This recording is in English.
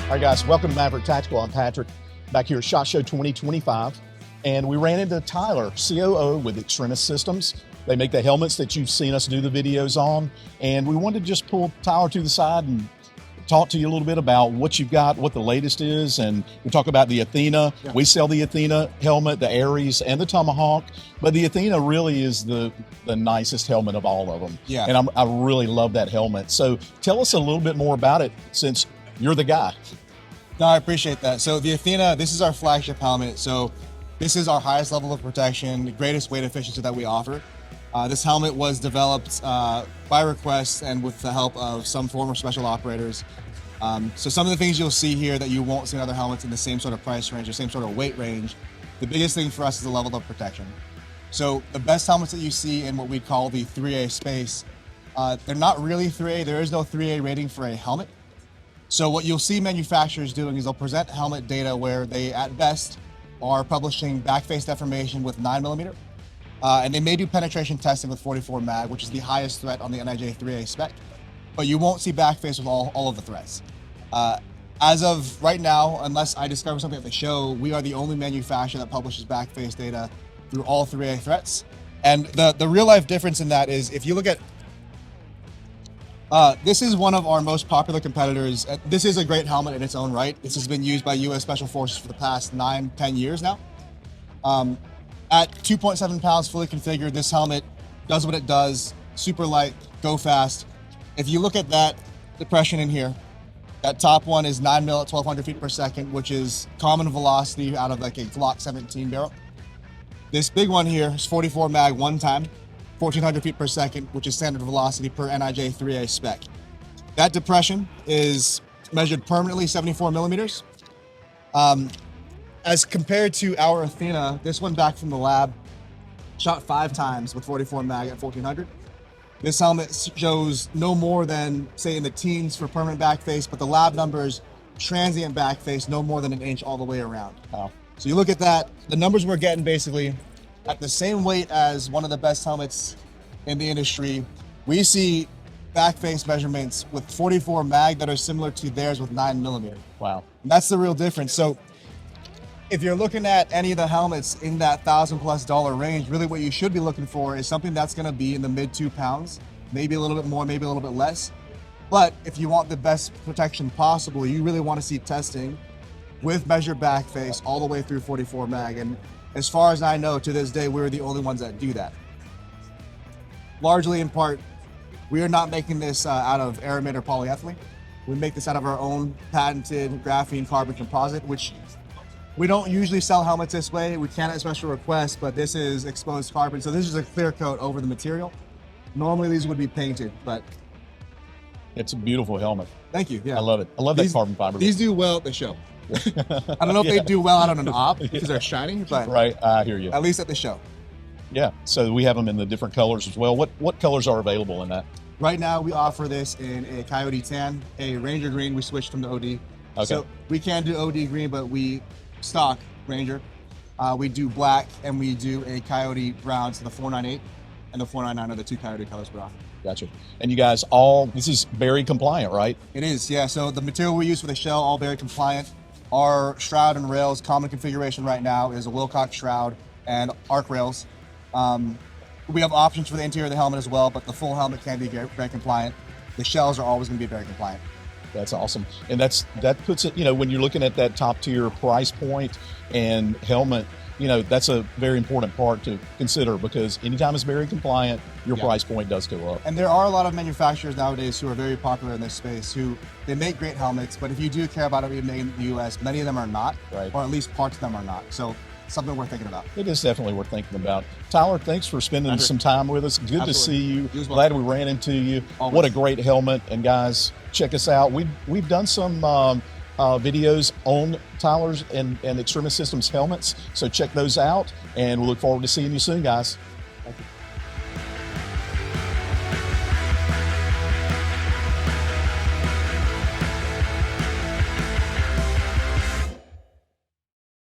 All right, guys, welcome to Maverick Tactical. I'm Patrick, back here at SHOT Show 2025. And we ran into Tyler, COO with Extremis Systems. They make the helmets that you've seen us do the videos on. And we wanted to just pull Tyler to the side and talk to you a little bit about what you've got, what the latest is. And we talk about the Athena. Yeah. We sell the Athena helmet, the Ares, and the Tomahawk. But the Athena really is the nicest helmet of all of them. Yeah. And I really love that helmet. So tell us a little bit more about it, since you're the guy. No, I appreciate that. So the Athena, this is our flagship helmet. So this is our highest level of protection, the greatest weight efficiency that we offer. This helmet was developed by request and with the help of some former special operators. So some of the things you'll see here that you won't see in other helmets in the same sort of price range or same sort of weight range, the biggest thing for us is the level of protection. So the best helmets that you see in what we call the 3A space, they're not really 3A. There is no 3A rating for a helmet. So what you'll see manufacturers doing is they'll present helmet data where they, at best, are publishing backface deformation with 9mm. And they may do penetration testing with 44 mag, which is the highest threat on the NIJ 3A spec. But you won't see backface with all of the threats. As of right now, unless I discover something at the show, we are the only manufacturer that publishes backface data through all 3A threats. And the real life difference in that is if you look at this is one of our most popular competitors. This is a great helmet in its own right. This has been used by U.S. Special Forces for the past 9-10 years now. At 2.7 pounds fully configured, this helmet does what it does, super light, go fast. If you look at that depression in here, that top one is 9 mil at 1,200 feet per second, which is common velocity out of like a Glock 17 barrel. This big one here is 44 mag one time, 1,400 feet per second, which is standard velocity per NIJ 3A spec. That depression is measured permanently 74 millimeters. As compared to our Athena, this one back from the lab, shot 5 times with 44 mag at 1,400. This helmet shows no more than, say, in the teens for permanent backface, but the lab numbers, transient backface, no more than an inch all the way around. Wow. So you look at that, the numbers we're getting basically at the same weight as one of the best helmets in the industry. We see backface measurements with 44 mag that are similar to theirs with 9mm. Wow. And that's the real difference. So if you're looking at any of the helmets in that $1,000+ range, really what you should be looking for is something that's gonna be in the mid 2 pounds, maybe a little bit more, maybe a little bit less. But if you want the best protection possible, you really wanna see testing with measured backface all the way through 44 mag. And as far as I know, to this day, we're the only ones that do that. Largely in part, we are not making this out of aramid or polyethylene. We make this out of our own patented graphene carbon composite, which we don't usually sell helmets this way. We can at special request, but this is exposed carbon. So this is a clear coat over the material. Normally these would be painted, but. It's a beautiful helmet. Thank you, yeah. I love it. I love that carbon fiber. These do well at the show. I don't know if they do well out on an op because they're shiny, but right, I hear you. At least at the show. Yeah, so we have them in the different colors as well. What colors are available in that? Right now we offer this in a Coyote tan, a Ranger green. We switched them to OD. Okay. So we can do OD green, but we stock Ranger. We do black and we do a Coyote brown. So the 498 and the 499 are the 2 Coyote colors we offer. Gotcha. And you guys this is very compliant, right? It is, yeah. So the material we use for the shell, all very compliant. Our shroud and rails, common configuration right now is a Wilcox shroud and arc rails. We have options for the interior of the helmet as well, but the full helmet can be very compliant. The shells are always going to be very compliant. That's awesome. And that puts it, when you're looking at that top tier price point and helmet, that's a very important part to consider, because anytime it's very compliant, your price point does go up. And there are a lot of manufacturers nowadays who are very popular in this space who they make great helmets, but if you do care about it being made in the US, many of them are not, right. Or at least parts of them are not. So something worth thinking about. It is definitely worth thinking about. Tyler, thanks for spending some time with us. Good to see you. Glad we ran into you. Always. What a great helmet. And guys, check us out. We've done some videos on Tyler's and Extremis Systems helmets. So check those out, and we'll look forward to seeing you soon, guys.